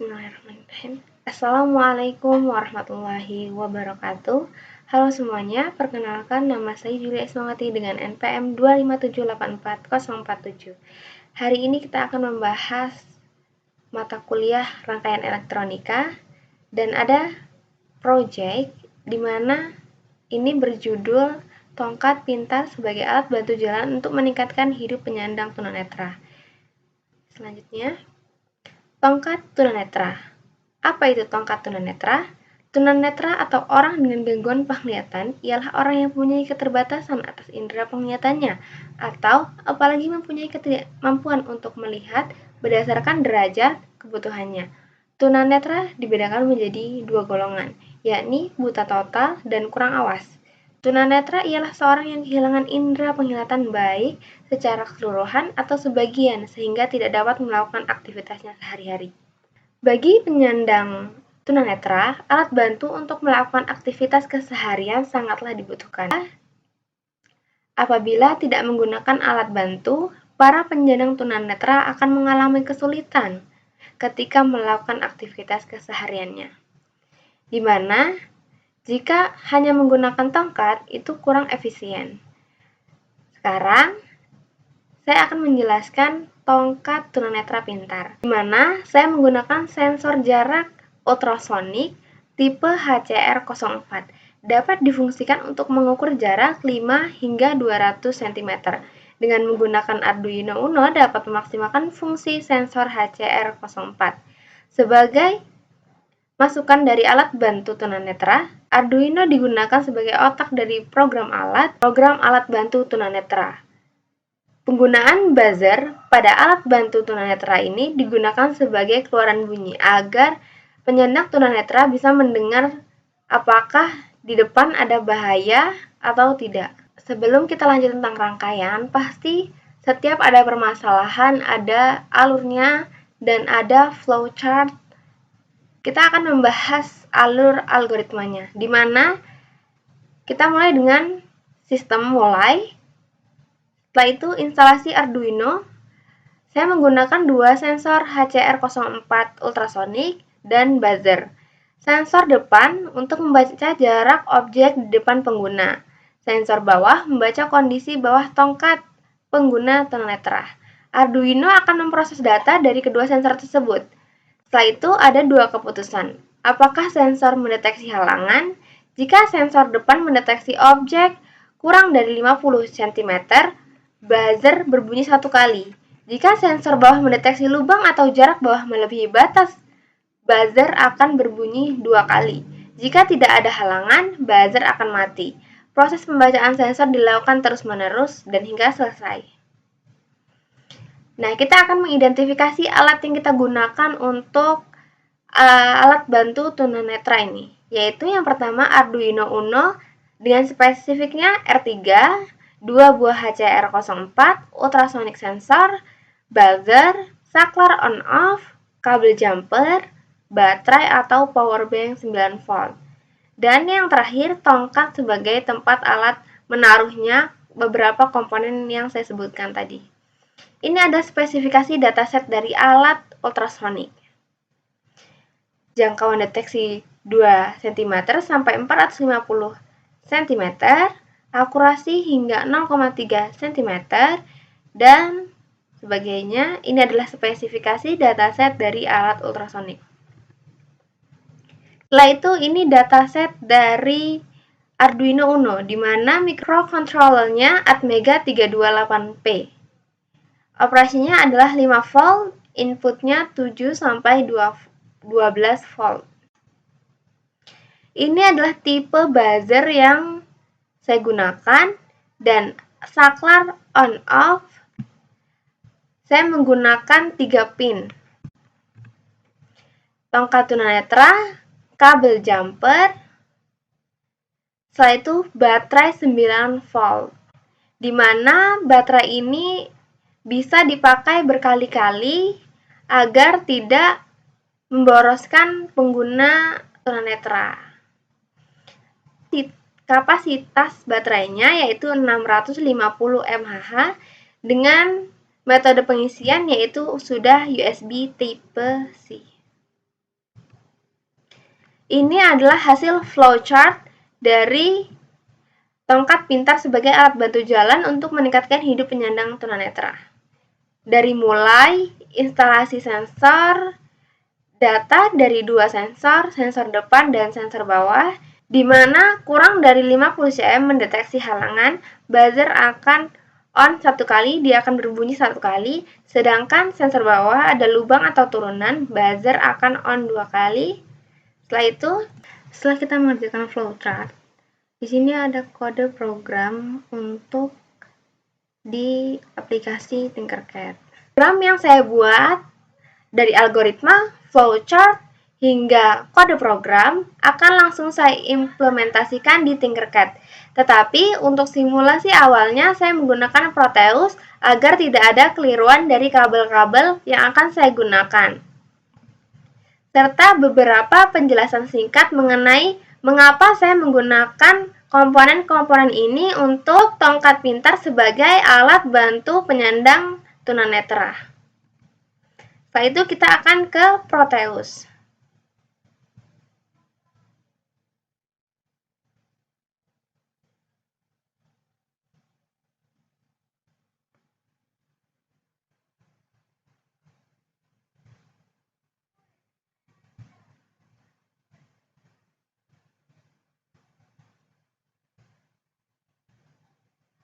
Bismillahirrahmanirrahim. Assalamualaikum warahmatullahi wabarakatuh. Halo semuanya, perkenalkan nama saya Julia Ismawati dengan NPM 257844047. Hari ini kita akan membahas mata kuliah rangkaian elektronika dan ada project di mana ini berjudul Tongkat Pintar sebagai alat bantu jalan untuk meningkatkan hidup penyandang tunanetra. Selanjutnya, tongkat tunanetra. Apa itu tongkat tunanetra? Tunanetra atau orang dengan gangguan penglihatan ialah orang yang mempunyai keterbatasan atas indera penglihatannya atau apalagi mempunyai ketidakmampuan untuk melihat berdasarkan derajat kebutuhannya. Tunanetra dibedakan menjadi dua golongan, yakni buta total dan kurang awas. Tunanetra ialah seorang yang kehilangan indera penglihatan baik secara keseluruhan atau sebagian sehingga tidak dapat melakukan aktivitasnya sehari-hari. Bagi penyandang tunanetra, alat bantu untuk melakukan aktivitas keseharian sangatlah dibutuhkan. Apabila tidak menggunakan alat bantu, para penyandang tunanetra akan mengalami kesulitan ketika melakukan aktivitas kesehariannya, di mana jika hanya menggunakan tongkat, itu kurang efisien. Sekarang, saya akan menjelaskan tongkat tunanetra pintar, di mana saya menggunakan sensor jarak ultrasonik tipe HCR04. Dapat difungsikan untuk mengukur jarak 5 hingga 200 cm. Dengan menggunakan Arduino Uno dapat memaksimalkan fungsi sensor HCR04. Sebagai masukan dari alat bantu tunanetra, Arduino digunakan sebagai otak dari program alat bantu tunanetra. Penggunaan buzzer pada alat bantu tunanetra ini digunakan sebagai keluaran bunyi agar penyandang tunanetra bisa mendengar apakah di depan ada bahaya atau tidak. Sebelum kita lanjut tentang rangkaian, pasti setiap ada permasalahan, ada alurnya, dan ada flowchart. Kita akan membahas alur algoritmanya, di mana kita mulai dengan sistem mulai. Setelah itu instalasi Arduino. Saya menggunakan dua sensor HCR04 ultrasonik dan buzzer. Sensor depan untuk membaca jarak objek di depan pengguna. Sensor bawah membaca kondisi bawah tongkat pengguna tunanetra. Arduino akan memproses data dari kedua sensor tersebut. Setelah itu ada dua keputusan. Apakah sensor mendeteksi halangan? Jika sensor depan mendeteksi objek kurang dari 50 cm, buzzer berbunyi satu kali. Jika sensor bawah mendeteksi lubang atau jarak bawah melebihi batas, buzzer akan berbunyi dua kali. Jika tidak ada halangan, buzzer akan mati. Proses pembacaan sensor dilakukan terus-menerus dan hingga selesai. Nah, kita akan mengidentifikasi alat yang kita gunakan untuk alat bantu tunanetra ini, yaitu yang pertama Arduino Uno dengan spesifiknya R3, 2 buah HCR04, ultrasonic sensor, buzzer, saklar on-off, kabel jumper, baterai atau power bank 9 volt. Dan yang terakhir, tongkat sebagai tempat alat menaruhnya beberapa komponen yang saya sebutkan tadi. Ini ada spesifikasi dataset dari alat ultrasonik. Jangkauan deteksi 2 cm sampai 450 cm, akurasi hingga 0,3 cm, dan sebagainya. Ini adalah spesifikasi dataset dari alat ultrasonik. Setelah itu, ini dataset dari Arduino Uno, di mana microcontrollernya Atmega 328P. Operasinya adalah 5 volt, inputnya 7 sampai 12 volt. Ini adalah tipe buzzer yang saya gunakan, dan saklar on-off saya menggunakan 3 pin. Tongkat tunanetra, kabel jumper, setelah itu baterai 9 volt, di mana baterai ini bisa dipakai berkali-kali agar tidak memboroskan pengguna tunanetra. Kapasitas baterainya yaitu 650 mAh dengan metode pengisian yaitu sudah USB Type C. Ini adalah hasil flowchart dari tongkat pintar sebagai alat bantu jalan untuk meningkatkan hidup penyandang tunanetra. Dari mulai instalasi sensor, data dari 2 sensor, sensor depan dan sensor bawah, di mana kurang dari 50 cm mendeteksi halangan, buzzer akan on 1 kali, dia akan berbunyi 1 kali, sedangkan sensor bawah ada lubang atau turunan, buzzer akan on 2 kali. Setelah itu, setelah kita mengerjakan flowchart, di sini ada kode program untuk di aplikasi Tinkercad. Program yang saya buat dari algoritma, flowchart, hingga kode program akan langsung saya implementasikan di Tinkercad. Tetapi untuk simulasi awalnya saya menggunakan Proteus agar tidak ada keliruan dari kabel-kabel yang akan saya gunakan. Serta beberapa penjelasan singkat mengenai mengapa saya menggunakan komponen-komponen ini untuk tongkat pintar sebagai alat bantu penyandang tunanetra. Setelah itu kita akan ke Proteus.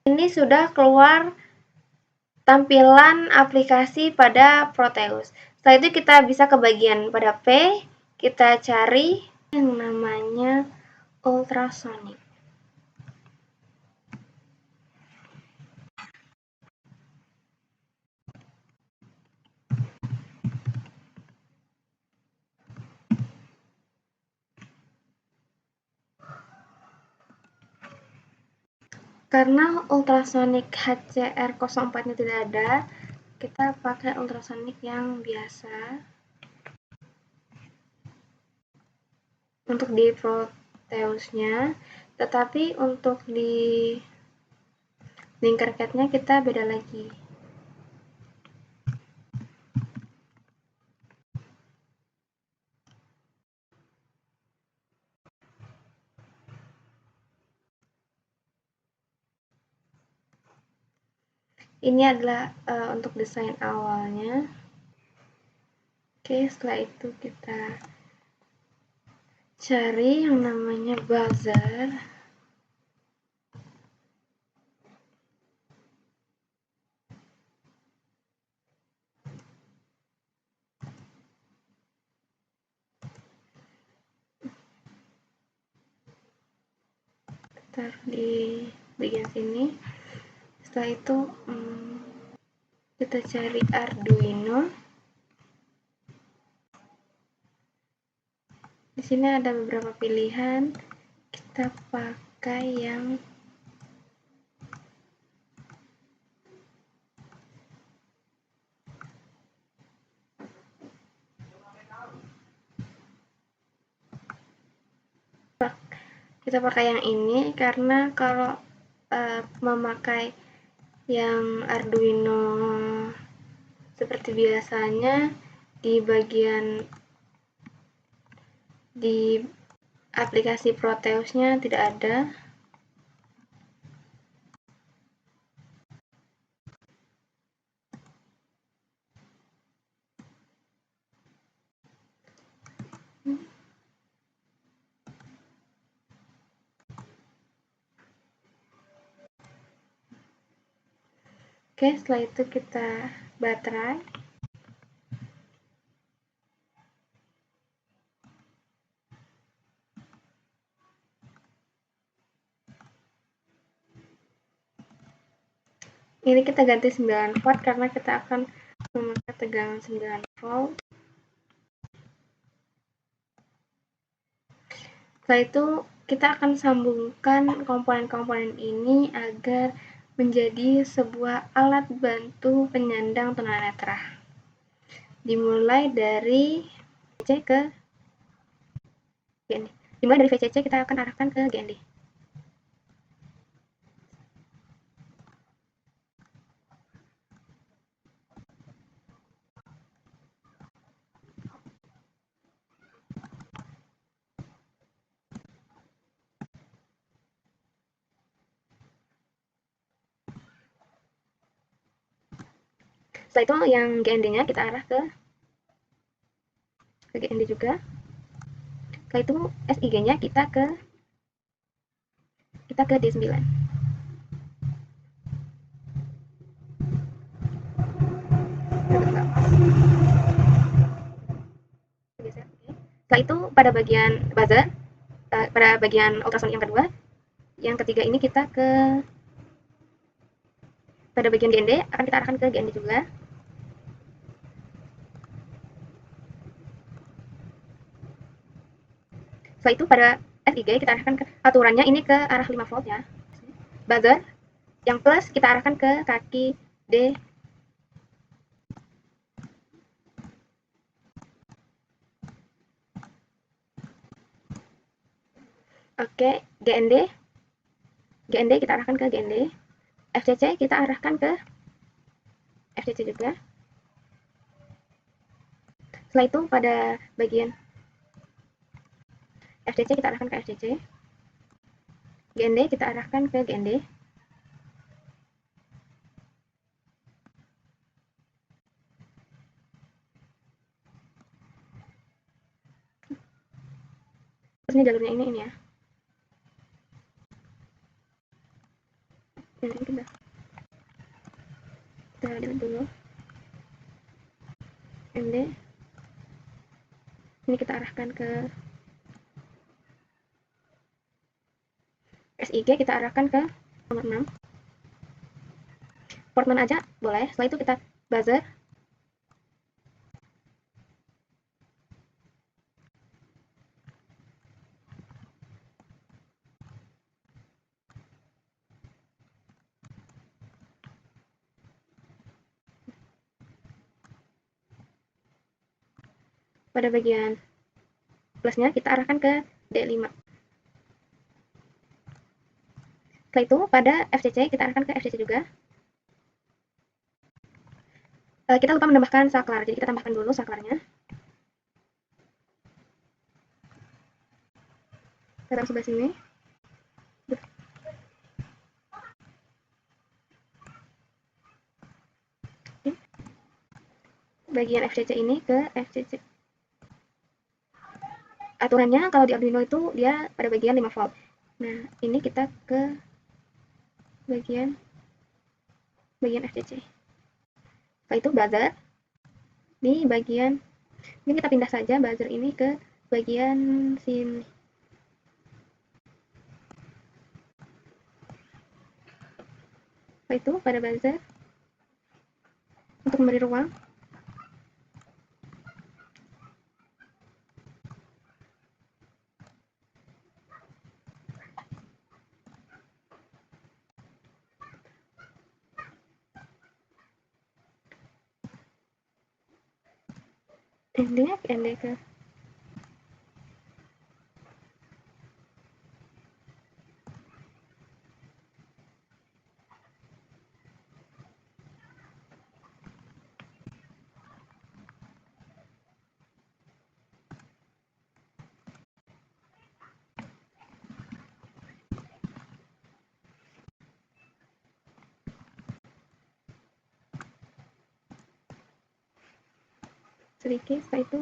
Ini sudah keluar tampilan aplikasi pada Proteus. Setelah itu kita bisa ke bagian pada P, kita cari yang namanya ultrasonic. Karena ultrasonic HCR04-nya tidak ada, kita pakai ultrasonic yang biasa. Untuk di Proteusnya, tetapi untuk di Tinkercad-nya kita beda lagi. Ini adalah untuk desain awalnya. Oke, setelah itu kita cari yang namanya buzzer. Taruh di bagian sini. Setelah itu kita cari Arduino. Di sini ada beberapa pilihan. Kita pakai yang ini karena kalau memakai yang Arduino seperti biasanya di bagian di aplikasi Proteusnya tidak ada. Oke, setelah itu kita baterai. Ini kita ganti 9 volt karena kita akan memakai tegangan 9 volt. Setelah itu kita akan sambungkan komponen-komponen ini agar menjadi sebuah alat bantu penyandang tunanetra. Dimulai dari VCC ke GND. Dimulai dari VCC kita akan arahkan ke GND. Setelah itu yang GND-nya kita arah ke GND juga. Setelah itu SIG-nya kita ke D9. Setelah itu pada bagian buzzer, pada bagian ultrasound yang kedua, yang ketiga ini kita ke pada bagian GND, akan kita arahkan ke GND juga. Setelah itu pada SIG kita arahkan ke aturannya ini ke arah 5 volt ya. Buzzer yang plus kita arahkan ke kaki D. Oke, GND kita arahkan ke GND. FCC kita arahkan ke FCC juga. Setelah itu pada bagian FCC kita arahkan ke FCC. GND kita arahkan ke GND. Terus ini jalurnya ini ya. Ini kita lihat dulu. GND. Ini kita arahkan ke SIG, kita arahkan ke nomor 6. Port mana aja boleh. Setelah itu kita buzzer. Pada bagian plusnya kita arahkan ke D5. Setelah itu pada FCC kita arahkan ke FCC juga. Kita lupa menambahkan saklar, jadi kita tambahkan dulu saklarnya. Kita taruh sebelah sini. Bagian FCC ini ke FCC. Aturannya kalau di Arduino itu dia pada bagian 5 volt. Nah, ini kita ke bagian FCC. Setelah itu buzzer di bagian ini kita pindah saja buzzer ini ke bagian sini. Setelah itu pada buzzer untuk memberi ruang ND ke sedikit. Setelah itu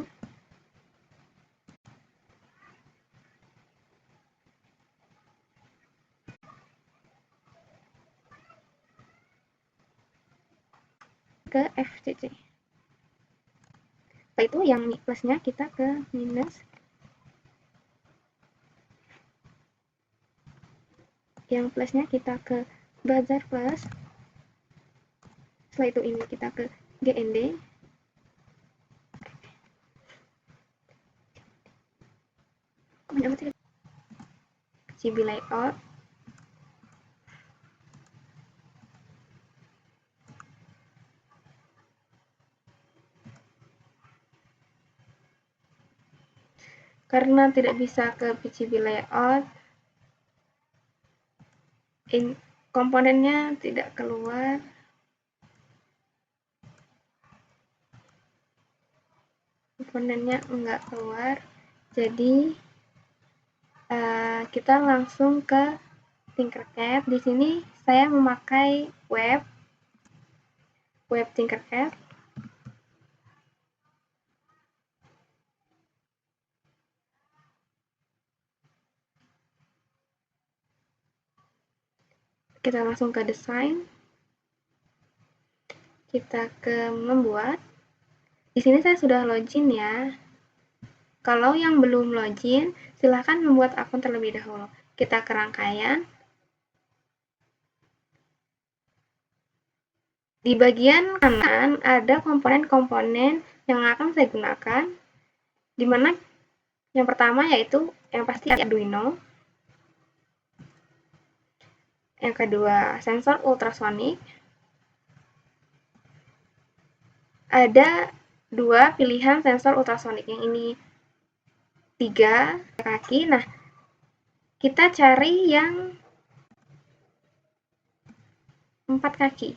ke FCC. Setelah itu yang plusnya kita ke minus, yang plusnya kita ke buzzer plus. Setelah itu ini kita ke GND. CB layout. Karena tidak bisa ke PCB layout, komponennya tidak keluar. Komponennya enggak keluar, jadi kita langsung ke Tinkercad. Di sini saya memakai web Tinkercad. Kita langsung ke desain. Kita ke membuat. Di sini saya sudah login ya. Kalau yang belum login, silahkan membuat akun terlebih dahulu. Kita ke rangkaian. Di bagian kanan ada komponen-komponen yang akan saya gunakan, di mana yang pertama yaitu yang pasti Arduino, yang kedua sensor ultrasonik, ada dua pilihan sensor ultrasonik, yang ini 3 kaki. Nah, kita cari yang 4 kaki.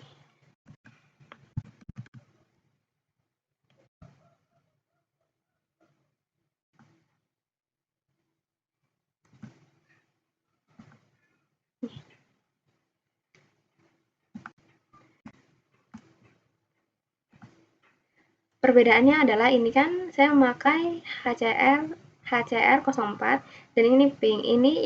Perbedaannya adalah ini kan saya memakai HCR04 dan ini pink. Ini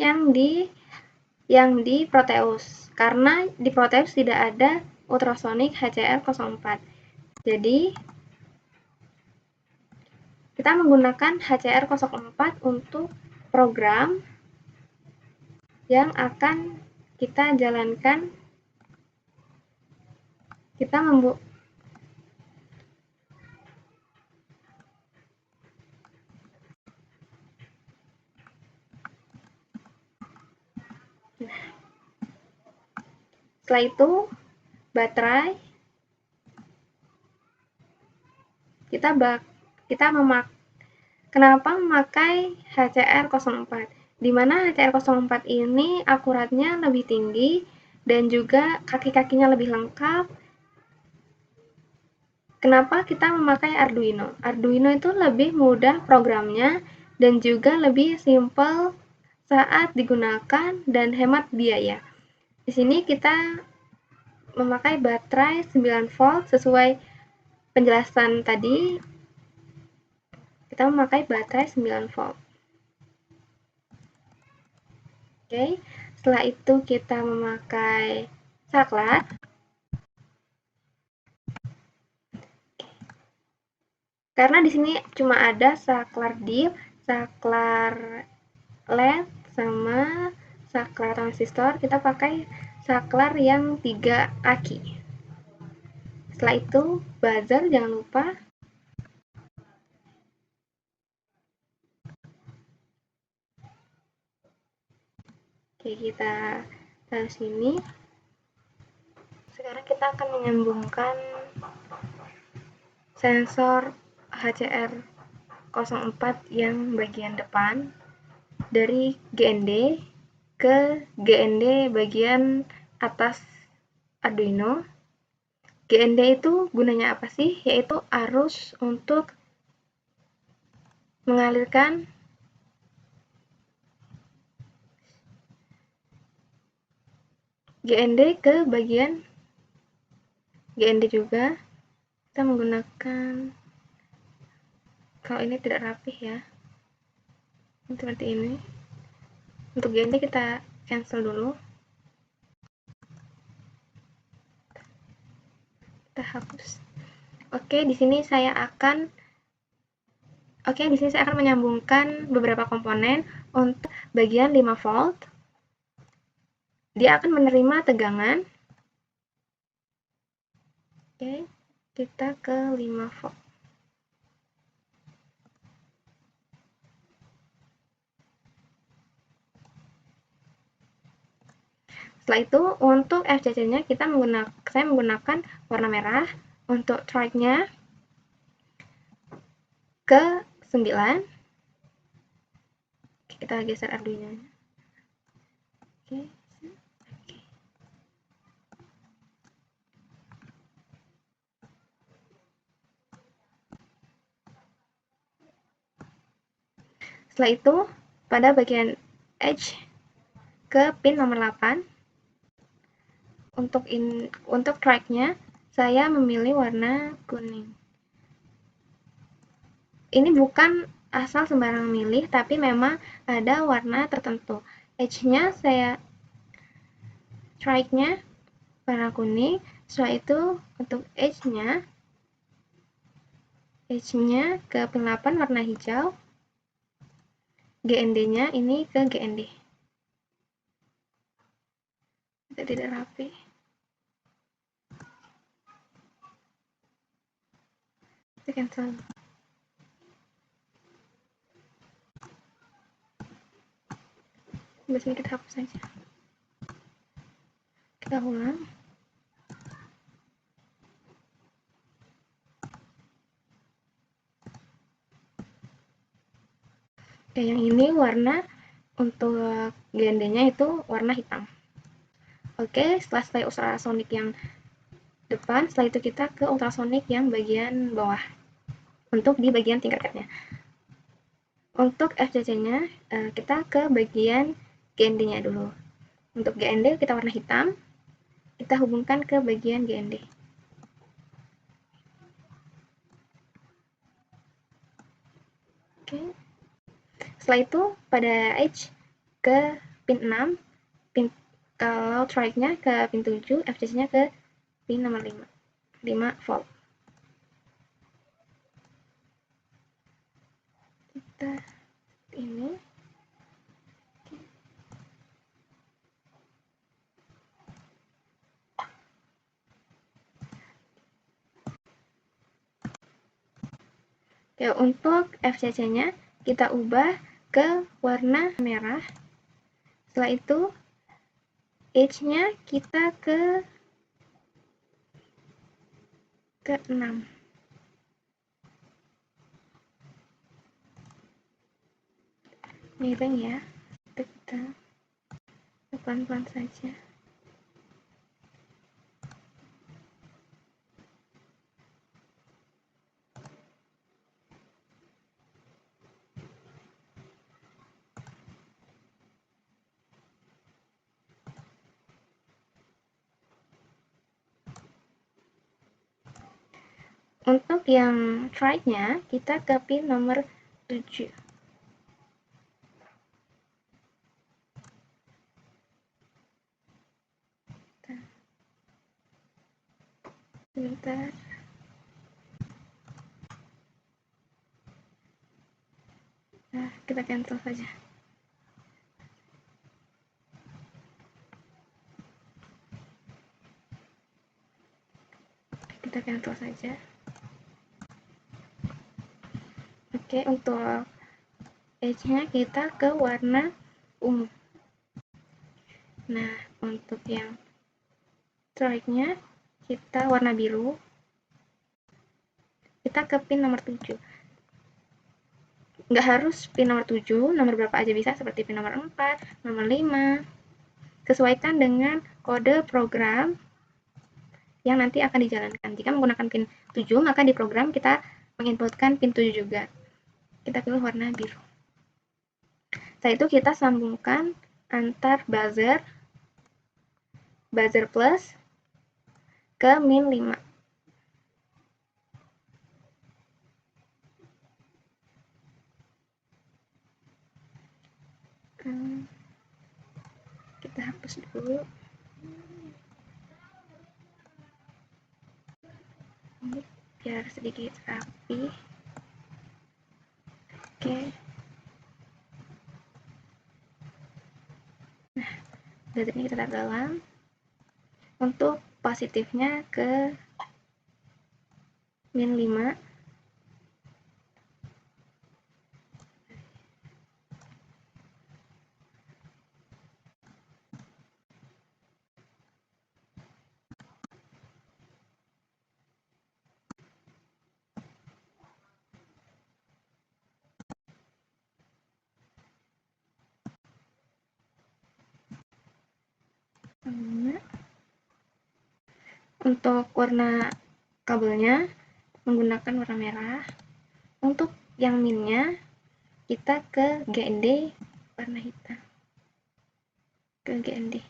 yang di Proteus. Karena di Proteus tidak ada ultrasonic HCR04. Jadi kita menggunakan HCR04 untuk program yang akan kita jalankan. Kita membuat setelah itu baterai kenapa memakai HCR04, di mana HCR04 ini akuratnya lebih tinggi dan juga kaki-kakinya lebih lengkap. Kenapa kita memakai Arduino? Arduino itu lebih mudah programnya dan juga lebih simple saat digunakan dan hemat biaya. Di sini kita memakai baterai 9 volt sesuai penjelasan tadi. Kita memakai baterai 9 volt. Oke, setelah itu kita memakai saklar. Karena di sini cuma ada saklar DIP, saklar LED, sama saklar transistor, kita pakai saklar yang 3 aki. Setelah itu buzzer jangan lupa. Oke, kita taruh sini. Sekarang kita akan menyambungkan sensor HCR04 yang bagian depan dari GND ke GND bagian atas Arduino. GND itu gunanya apa sih? Yaitu arus untuk mengalirkan GND ke bagian GND juga. Kita menggunakan, kalau ini tidak rapih ya, seperti ini. Untuk GND kita cancel dulu, kita hapus. Oke, di sini saya akan menyambungkan beberapa komponen. Untuk bagian 5 volt, dia akan menerima tegangan. Oke, kita ke 5 volt. Setelah itu untuk FCC-nya saya menggunakan warna merah. Untuk track-nya ke 9. Kita geser Arduino-nya. Oke. Setelah itu pada bagian edge ke pin nomor 8. Untuk track-nya saya memilih warna kuning. Ini bukan asal sembarang milih, tapi memang ada warna tertentu. Edge-nya saya strike-nya warna kuning. Setelah itu untuk edge-nya ke pin 8 warna hijau. GND-nya ini ke GND. Tidak rapi. Kita cancel. Biasanya kita hapus saja. Kita ulang. Oke, yang ini warna untuk GND-nya itu warna hitam. Oke, setelah selesai ultrasonic yang depan, setelah itu kita ke ultrasonic yang bagian bawah. Untuk di bagian tingkatnya. Untuk FCC-nya, kita ke bagian GND-nya dulu. Untuk GND kita warna hitam, kita hubungkan ke bagian GND. Oke. Setelah itu pada edge ke pin 6, kalau strike-nya ke pin 7, FCC-nya ke pin nomor 5 volt. Kita ini oke, untuk FCC-nya kita ubah ke warna merah. Setelah itu edge-nya kita ke 6. Miring ya, kita pelan-pelan saja. Untuk yang strike-nya kita ke pin nomor 7. Sebentar. Nah, kita cancel saja. Kita cancel saja. Oke, untuk edge-nya kita ke warna ungu. Nah, untuk yang strike-nya kita warna biru. Kita ke pin nomor 7. Nggak harus pin nomor 7, nomor berapa aja bisa, seperti pin nomor 4, nomor 5. Sesuaikan dengan kode program yang nanti akan dijalankan. Jika menggunakan pin 7, maka di program kita menginputkan pin 7 juga. Kita pilih warna biru. Setelah itu kita sambungkan antar buzzer plus ke min 5. Kita hapus dulu. Ini biar sedikit rapi. Oke. Nah, baterainya kita taruh dalam. Untuk positifnya ke min 5. Untuk warna kabelnya menggunakan warna merah. Untuk yang minnya kita ke GND warna hitam. Ke GND.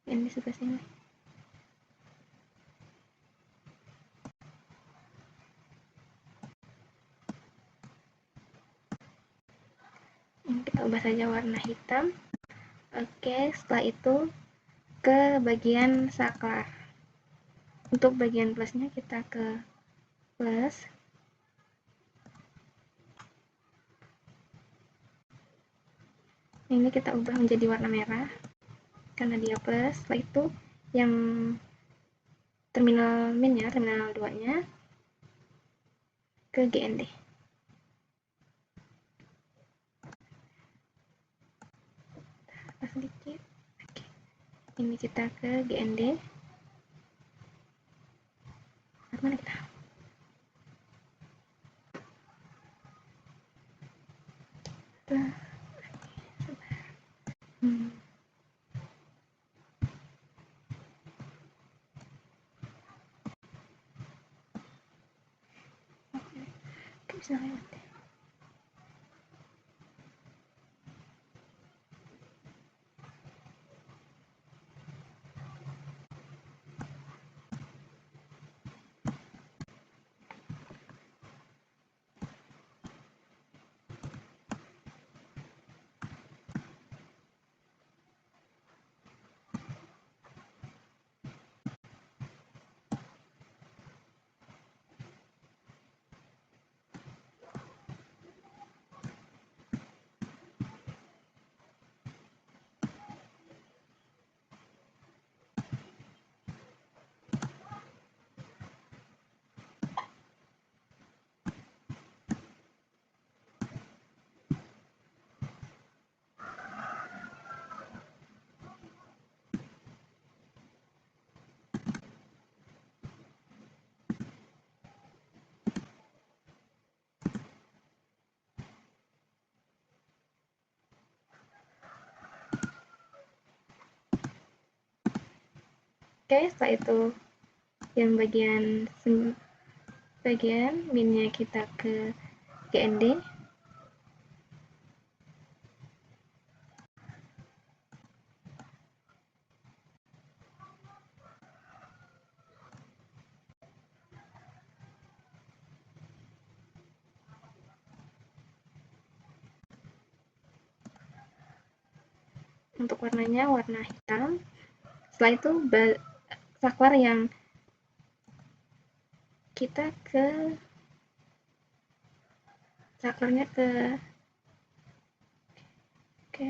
Ini sebelah sini. Ini kita ubah saja warna hitam. Oke, setelah itu ke bagian saklar. Untuk bagian plusnya kita ke plus. Ini kita ubah menjadi warna merah karena dia plus. Setelah itu yang terminal min ya, terminal 2 nya ke GND. Sedikit. Oke. Ini kita ke GND. Mana kita? Bisa lewat deh. Oke, setelah itu yang bagian minnya kita ke GND. Untuk warnanya warna hitam. Setelah itu saklar yang kita ke saklarnya ke oke.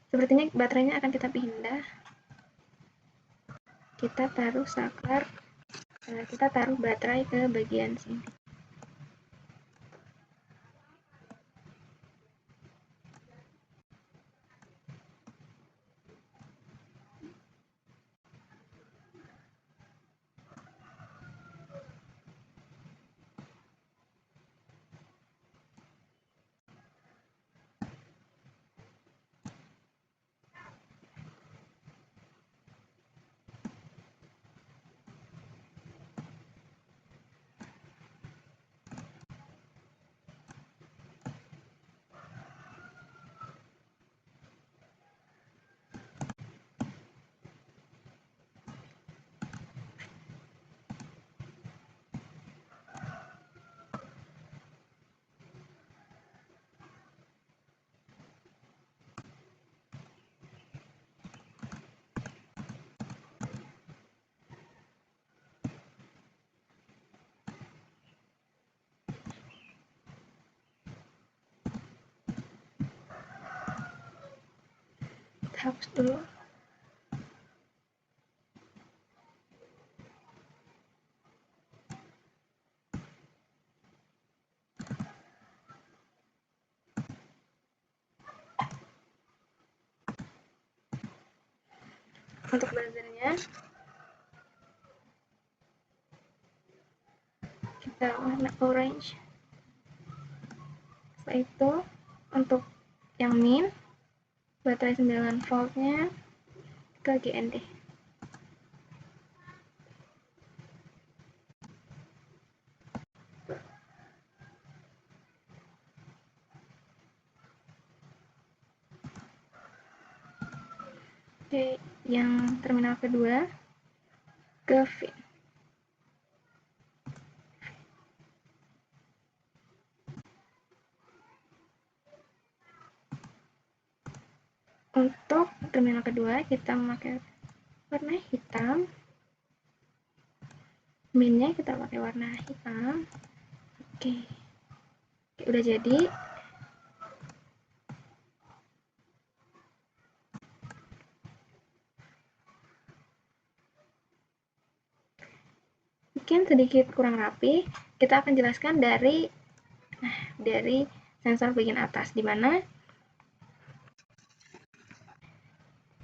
Sepertinya baterainya akan kita pindah. Kita taruh saklar, kita taruh baterai ke bagian sini. Kita hapus dulu. Untuk buzzernya kita warna orange. Setelah itu untuk yang min baterai 9 voltnya ke GND. Oke, yang terminal kedua ke fin. Untuk terminal kedua kita memakai warna hitam, minnya kita pakai warna hitam. Oke, udah jadi. Mungkin sedikit kurang rapi, kita akan jelaskan dari sensor bagian atas, di mana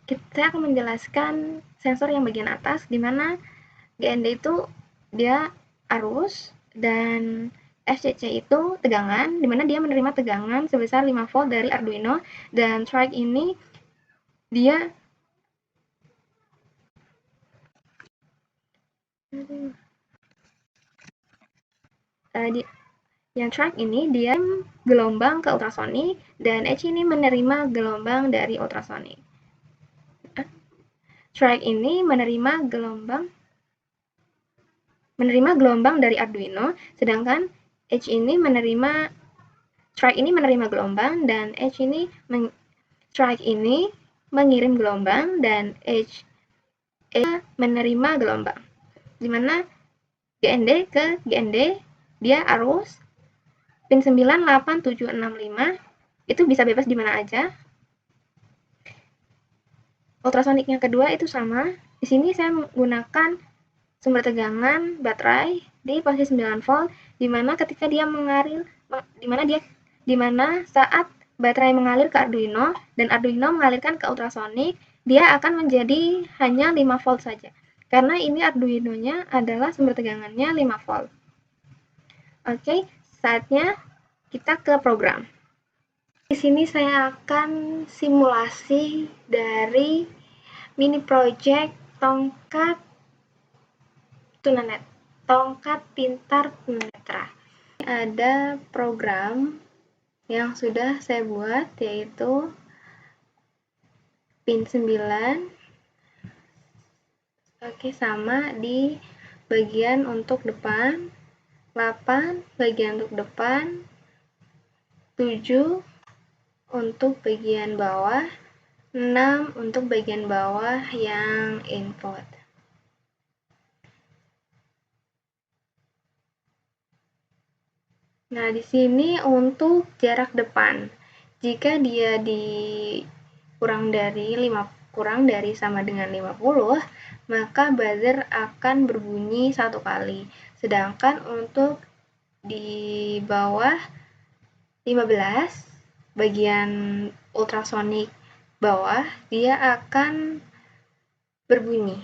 kita akan menjelaskan sensor yang bagian atas, di mana GND itu dia arus dan SCC itu tegangan, di mana dia menerima tegangan sebesar 5 volt dari Arduino, dan track ini dia yang track ini dia gelombang ke ultrasonik, dan H ini menerima gelombang dari ultrasonik. Track ini menerima gelombang dari Arduino, sedangkan H ini track ini menerima gelombang, dan track ini mengirim gelombang, dan H menerima gelombang. Dimana GND ke GND dia arus pin 9, 8, 7, 6, 5 itu bisa bebas di mana aja. Ultrasonik yang kedua itu sama. Di sini saya menggunakan sumber tegangan baterai di posisi 9 volt, di mana ketika dia mengalir, di mana saat baterai mengalir ke Arduino dan Arduino mengalirkan ke ultrasonik, dia akan menjadi hanya 5 volt saja. Karena ini Arduino-nya adalah sumber tegangannya 5 volt. Oke, saatnya kita ke program. Di sini saya akan simulasi dari mini project tongkat pintar tunanetra. Ada program yang sudah saya buat, yaitu pin 9. Oke, sama di bagian untuk depan, 8 bagian untuk depan, 7 untuk bagian bawah, 6 untuk bagian bawah yang input. Nah, di sini untuk jarak depan, jika dia kurang dari sama dengan 50, maka buzzer akan berbunyi 1 kali. Sedangkan untuk di bawah 15, bagian ultrasonik bawah, dia akan berbunyi.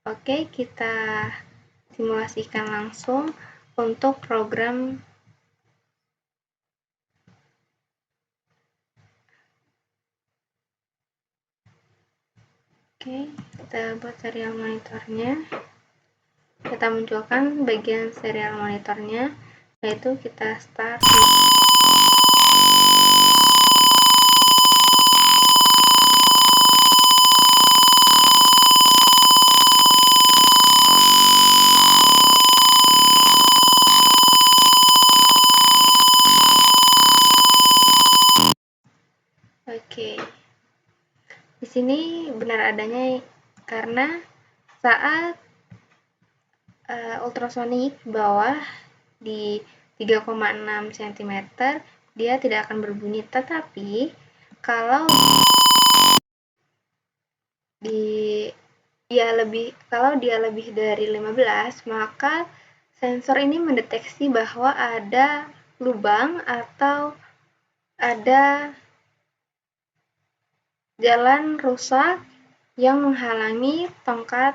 Oke, kita simulasikan langsung untuk program. Oke, kita buat serial monitornya. Kita munculkan bagian serial monitornya, yaitu kita start. Oke. Di sini benar adanya karena saat ultrasonik bawah di 3,6 cm dia tidak akan berbunyi, tetapi kalau dia lebih dari 15, maka sensor ini mendeteksi bahwa ada lubang atau ada jalan rusak yang menghalangi tongkat.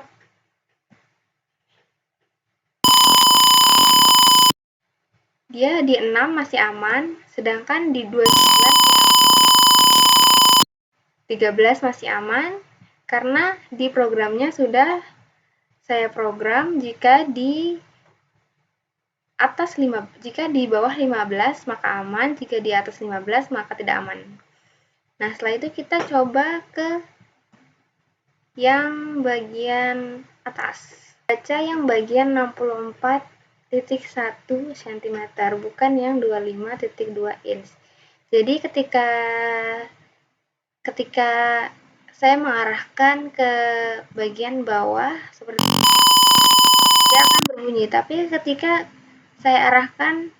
Dia di 6 masih aman, sedangkan di 13 masih aman, karena di programnya sudah saya program jika di bawah 15 maka aman, jika di atas 15 maka tidak aman. Nah, setelah itu kita coba ke yang bagian atas. Baca yang bagian 64,1 cm, bukan yang 25,2 inch. Jadi ketika ketika saya mengarahkan ke bagian bawah seperti dia akan berbunyi, tapi ketika saya arahkan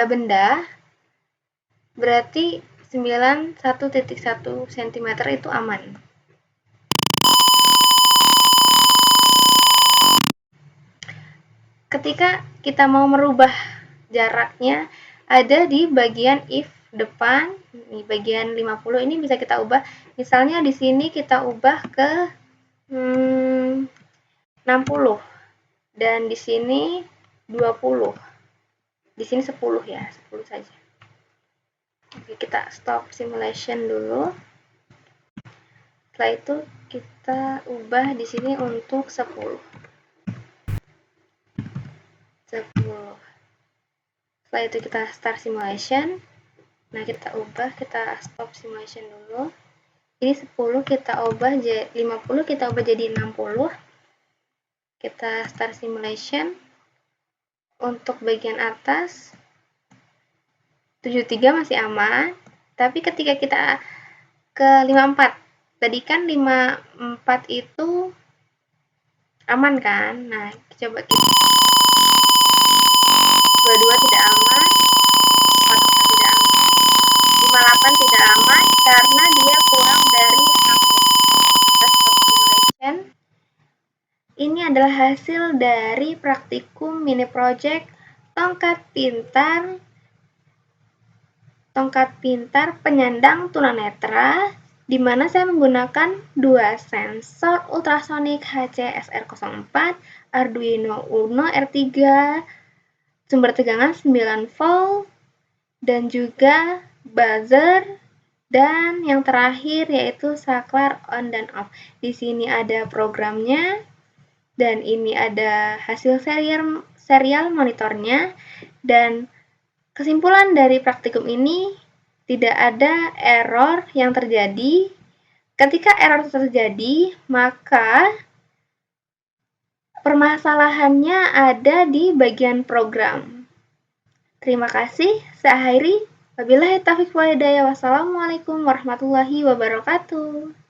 benda berarti 91.1 cm itu aman. Ketika kita mau merubah jaraknya, ada di bagian if depan, di bagian 50 ini bisa kita ubah. Misalnya di sini kita ubah ke 60 dan di sini 20. Di sini 10 ya, 10 saja. Oke, kita stop simulation dulu. Setelah itu kita ubah di sini untuk 10. Setelah itu kita start simulation. Nah, kita ubah, kita stop simulation dulu. Ini 10 kita ubah, 50 kita ubah jadi 60. Kita start simulation. Untuk bagian atas 73 masih aman, tapi ketika kita ke 54, tadi kan 54 itu aman kan? Nah, coba kita 22 tidak aman, 44 tidak aman, 58 tidak aman karena dia kurang dari 60. Kita stop simulation. Ini adalah hasil dari praktikum mini project tongkat pintar penyandang tunanetra, di mana saya menggunakan dua sensor ultrasonic HC-SR04, Arduino Uno R3, sumber tegangan 9 volt, dan juga buzzer, dan yang terakhir yaitu saklar on dan off. Di sini ada programnya, dan ini ada hasil serial monitornya, dan kesimpulan dari praktikum ini, tidak ada error yang terjadi. Ketika error terjadi, maka permasalahannya ada di bagian program. Terima kasih. Saya akhiri. Wabillahi taufiq wal hidayah. Wassalamualaikum warahmatullahi wabarakatuh.